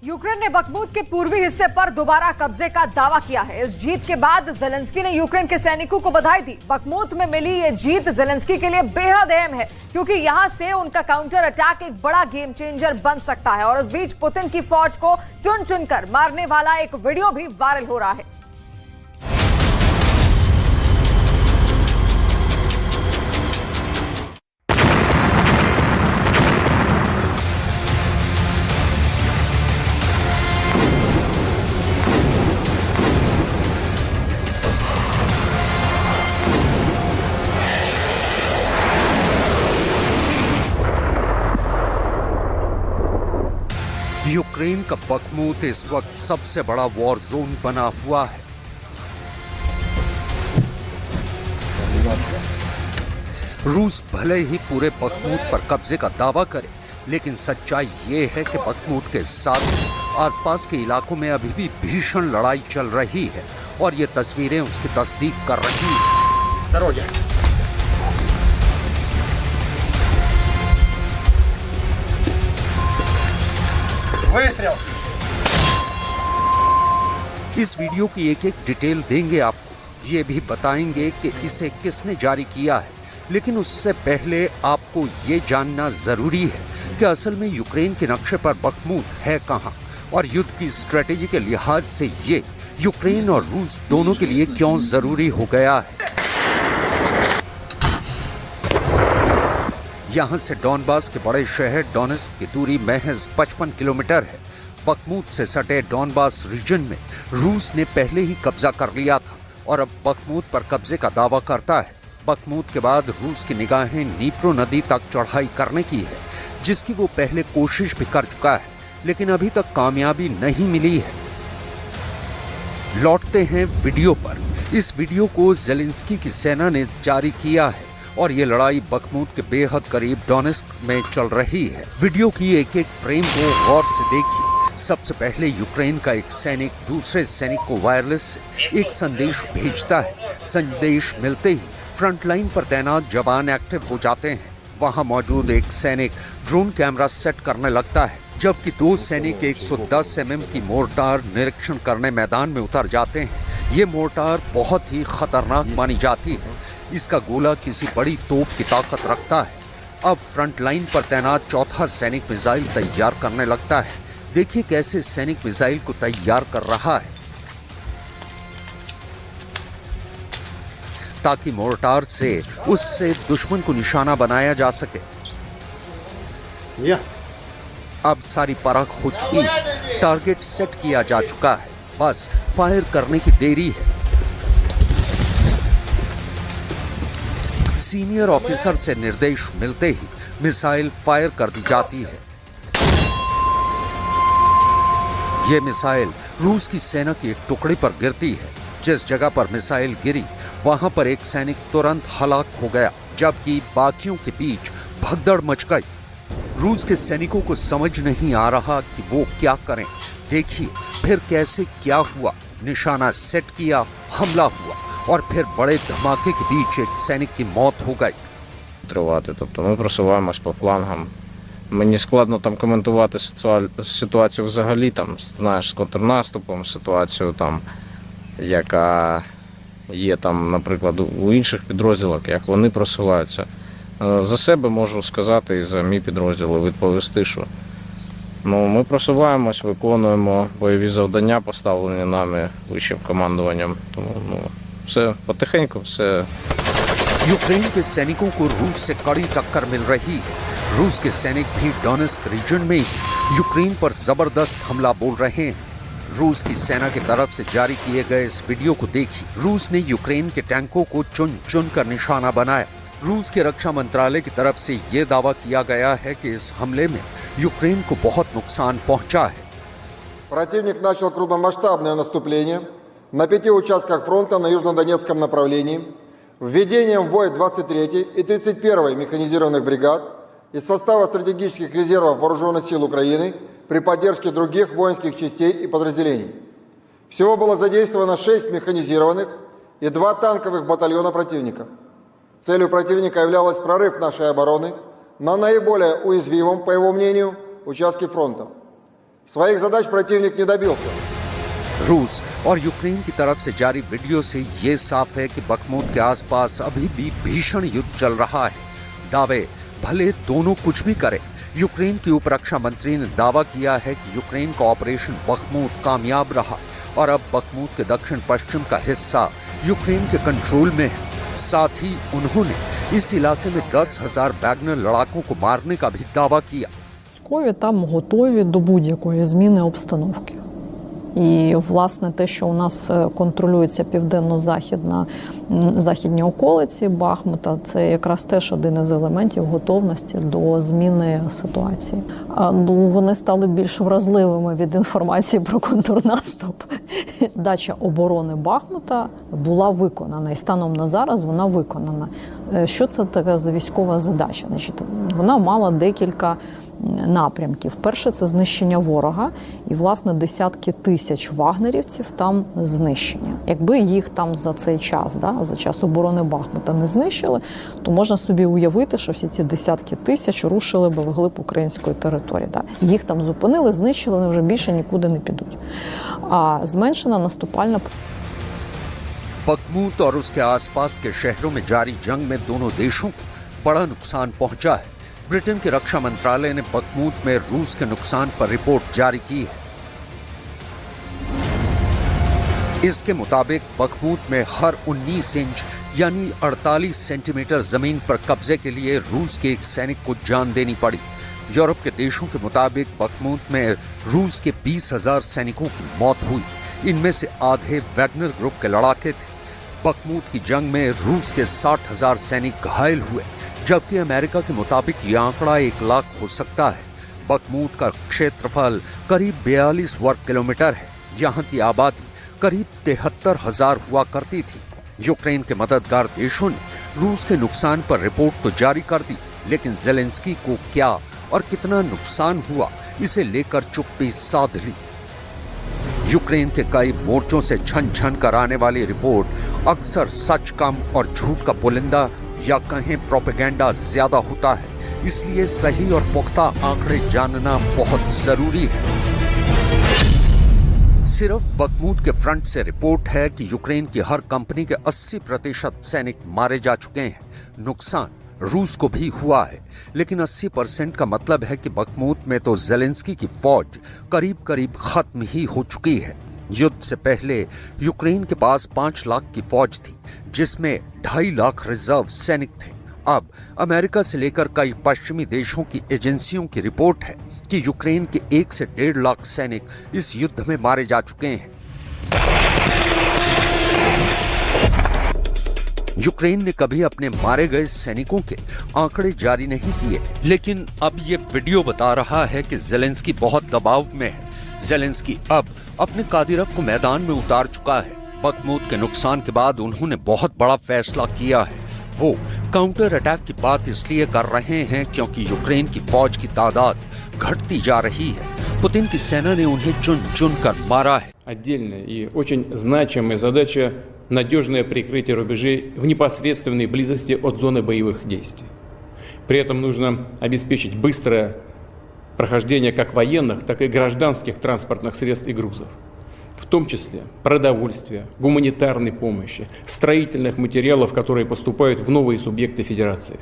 Ukraine ने Bakhmut के पूर्वी हिस्से पर दोबारा कब्जे का दावा किया है। इस जीत के बाद जेलेंस्की ने यूक्रेन के सैनिकों को बधाई दी। बखमुत में मिली ये जीत जेलेंस्की के लिए बेहद अहम है, क्योंकि यहां से उनका काउंटर अटैक एक बड़ा गेम चेंजर बन सकता है। और इस बीच पुतिन की फौज को चुन चुनकर मारने वाला एक वीडियो भी वायरल हो रहा है। यूक्रेन का बखमुत इस वक्त सबसे बड़ा वॉर जोन बना हुआ है। रूस भले ही पूरे बखमुत पर कब्जे का दावा करे, लेकिन सच्चाई ये है कि बखमुत के साथ आसपास के इलाकों में अभी भी भीषण लड़ाई चल रही है और ये तस्वीरें उसकी तस्दीक कर रही हैं। इस वीडियो की एक एक डिटेल देंगे आपको, ये भी बताएंगे कि इसे किसने जारी किया है। लेकिन उससे पहले आपको ये जानना जरूरी है कि असल में यूक्रेन के नक्शे पर बखमुत है कहां और युद्ध की स्ट्रेटेजी के लिहाज से ये यूक्रेन और रूस दोनों के लिए क्यों जरूरी हो गया है। यहां से डॉनबास के बड़े शहर डोनेत्स्क की दूरी महज 55 किलोमीटर है। बखमुत से सटे डॉनबास रीजन में रूस ने पहले ही कब्जा कर लिया था और अब बखमुत पर कब्जे का दावा करता है। बखमुत के बाद रूस की निगाहें नीप्रो नदी तक चढ़ाई करने की है, जिसकी वो पहले कोशिश भी कर चुका है, लेकिन अभी तक कामयाबी नहीं मिली है। लौटते हैं वीडियो पर। इस वीडियो को जेलेंस्की की सेना ने जारी किया है और ये लड़ाई बखमुत के बेहद करीब डोनेत्स्क में चल रही है। वीडियो की एक एक फ्रेम को गौर से देखिए। सबसे पहले यूक्रेन का एक सैनिक दूसरे सैनिक को वायरलेस से एक संदेश भेजता है। संदेश मिलते ही फ्रंटलाइन पर तैनात जवान एक्टिव हो जाते हैं। वहां मौजूद एक सैनिक ड्रोन कैमरा सेट करने लगता है, जबकि दो सैनिक 110 mm की मोर्टार निरीक्षण करने मैदान में उतर जाते हैं। ये मोर्टार बहुत ही खतरनाक मानी जाती है। इसका गोला किसी बड़ी तोप की ताकत रखता है। अब फ्रंट लाइन पर तैनात चौथा सैनिक मिसाइल तैयार करने लगता है। देखिए कैसे सैनिक मिसाइल को तैयार कर रहा है, ताकि मोर्टार से उससे दुश्मन को निशाना बनाया जा सके। अब सारी परख हो चुकी है, टारगेट सेट किया जा चुका है, बस फायर करने की देरी है। सीनियर ऑफिसर से निर्देश मिलते ही मिसाइल फायर कर दी जाती है। यह मिसाइल रूस की सेना की एक टुकड़ी पर गिरती है। जिस जगह पर मिसाइल गिरी वहां पर एक सैनिक तुरंत हलाक हो गया, जबकि बाकियों के बीच भगदड़ मच गई। रूस के सैनिकों को समझ नहीं आ रहा कि वो क्या करें। देखिए फिर कैसे क्या हुआ। निशाना सेट किया, हमला हुआ और फिर बड़े धमाके के बीच एक सैनिक की मौत हो गई। Тобто ми просуваємось по флангам. Мені складно там коментувати ситуацію взагалі, там, знаєш, з контрнаступом, ситуацію там, яка є там, наприклад, у інших підрозділах, як вони просуваються. За себе можу сказати і за мій підрозділ відповісти, що ми просуваємось, виконуємо бойові завдання, поставлені нами вищим командуванням. Тому все потихеньку, все. यूक्रेन के सैनिकों को रूस से कड़ी टक्कर मिल रही है। रूस के सैनिक भी डोनेत्स्क रीजन में ही यूक्रेन पर जबरदस्त हमला बोल रहे हैं। रूस की सेना की तरफ से जारी किए गए इस वीडियो को देखिए। रूस ने यूक्रेन के टैंकों को चुन चुन कर निशाना बनाया। रूस के रक्षा मंत्रालय की तरफ से ये दावा किया गया है कि इस हमले में यूक्रेन को बहुत नुकसान पहुंचा है। Противник начал крупномасштабное наступление на 5 участках фронта на южнодонецком направлении, введением в бой 23-й и 31-й механизированных бригад из состава стратегических резервов Вооруженных сил Украины при поддержке других воинских частей и подразделений. Всего было задействовано 6 механизированных и 2 танковых батальона противника. Целью противника являлась прорыв нашей обороны на наиболее уязвимом, по его мнению, участке фронта. Своих задач противник не добился. रूस और यूक्रेन की तरफ से जारी वीडियो से ये साफ है कि बखमुत के आसपास अभी भी भीषण युद्ध चल रहा है। दावे भले दोनों कुछ भी करें, यूक्रेन की उपरक्षा मंत्री ने दावा किया है कि यूक्रेन का ऑपरेशन बखमुत कामयाब रहा और अब बखमुत के दक्षिण पश्चिम का हिस्सा यूक्रेन के कंट्रोल में है। साथ ही उन्होंने इस इलाके में 10,000 वैगनर लड़ाकों को मारने का भी दावा किया। Військові там готові до будь-якої зміни обстановки. І, власне, те, що у нас контролюється південно-західні околиці Бахмута, це якраз теж один із елементів готовності до зміни ситуації. Вони стали більш вразливими від інформації про контрнаступ. Дача оборони Бахмута була виконана, і станом на зараз вона виконана. Що це така за військова задача? Значить, вона мала декілька напрямків. Перше – це знищення ворога, і, власне, десятки тисяч вагнерівців там знищення. Якби їх там за цей час, за час оборони Бахмута не знищили, то можна собі уявити, що всі ці десятки тисяч рушили би вглиб української території. Їх там зупинили, знищили, вони вже більше нікуди не підуть. А зменшена наступальна... बखमुत और उसके आसपास के शहरों में जारी जंग में दोनों देशों को बड़ा नुकसान पहुंचा है। ब्रिटेन के रक्षा मंत्रालय ने बखमुत में रूस के नुकसान पर रिपोर्ट जारी की है। इसके मुताबिक बखमुत में हर 19 इंच यानी 48 सेंटीमीटर जमीन पर कब्जे के लिए रूस के एक सैनिक को जान देनी पड़ी। यूरोप के देशों के मुताबिक बखमुत में रूस के 20,000 सैनिकों की मौत हुई। इनमें से आधे वैगनर ग्रुप के लड़ाके थे। बखमुत की जंग में रूस के 60,000 सैनिक घायल हुए, जबकि अमेरिका के मुताबिक यह आंकड़ा 1 लाख हो सकता है। बखमुत का क्षेत्रफल करीब 42 वर्ग किलोमीटर है। यहाँ की आबादी करीब 73,000 हुआ करती थी। यूक्रेन के मददगार देशों ने रूस के नुकसान पर रिपोर्ट तो जारी कर दी, लेकिन जेलेंस्की को क्या और कितना नुकसान हुआ इसे लेकर चुप्पी साध ली। यूक्रेन के कई मोर्चों से छन छन कर आने वाली रिपोर्ट अक्सर सच कम और झूठ का पुलिंदा या कहें प्रोपेगेंडा ज्यादा होता है, इसलिए सही और पुख्ता आंकड़े जानना बहुत जरूरी है। सिर्फ बखमुत के फ्रंट से रिपोर्ट है कि यूक्रेन की हर कंपनी के 80% सैनिक मारे जा चुके हैं। नुकसान रूस को भी हुआ है, लेकिन 80% का मतलब है कि बखमुत में तो जेलेंस्की की फौज करीब करीब खत्म ही हो चुकी है। युद्ध से पहले यूक्रेन के पास 5 लाख की फौज थी, जिसमें 2.5 लाख रिजर्व सैनिक थे। अब अमेरिका से लेकर कई पश्चिमी देशों की एजेंसियों की रिपोर्ट है कि यूक्रेन के 1 से 1.5 लाख सैनिक इस युद्ध में मारे जा चुके हैं। यूक्रेन ने कभी अपने मारे गए सैनिकों के आंकड़े जारी नहीं किए, लेकिन अब ये वीडियो बता रहा है कि जेलेंस्की बहुत दबाव में है। जेलेंस्की अब अपने कादिरव को मैदान में उतार चुका है। बखमुत के नुकसान के बाद उन्होंने बहुत बड़ा फैसला किया है। वो काउंटर अटैक की बात इसलिए कर रहे हैं क्योंकि यूक्रेन की फौज की तादाद घटती जा रही है। पुतिन की सेना ने उन्हें चुन चुन कर मारा है। Отдельная и очень значимая задача – надежное прикрытие рубежей в непосредственной близости от зоны боевых действий. При этом нужно обеспечить быстрое прохождение как военных, так и гражданских транспортных средств и грузов, в том числе продовольствия, гуманитарной помощи, строительных материалов, которые поступают в новые субъекты Федерации,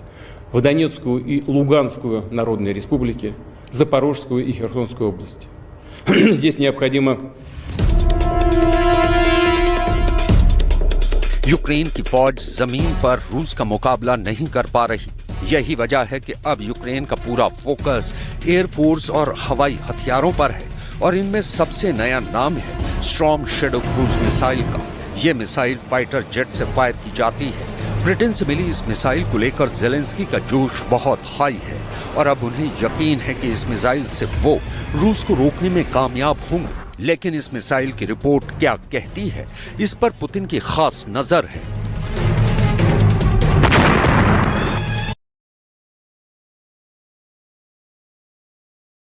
в Донецкую и Луганскую народные республики, Запорожскую и Херсонскую области. Здесь необходимо... यूक्रेन की फौज जमीन पर रूस का मुकाबला नहीं कर पा रही। यही वजह है कि अब यूक्रेन का पूरा फोकस एयरफोर्स और हवाई हथियारों पर है, और इनमें सबसे नया नाम है स्टॉर्म शैडो क्रूज मिसाइल का। ये मिसाइल फाइटर जेट से फायर की जाती है। ब्रिटेन से मिली इस मिसाइल को लेकर जेलेंस्की का जोश बहुत हाई है, और अब उन्हें यकीन है कि इस मिसाइल से वो रूस को रोकने में कामयाब होंगे। लेकिन इस मिसाइल की रिपोर्ट क्या कहती है, इस पर पुतिन की खास नजर है।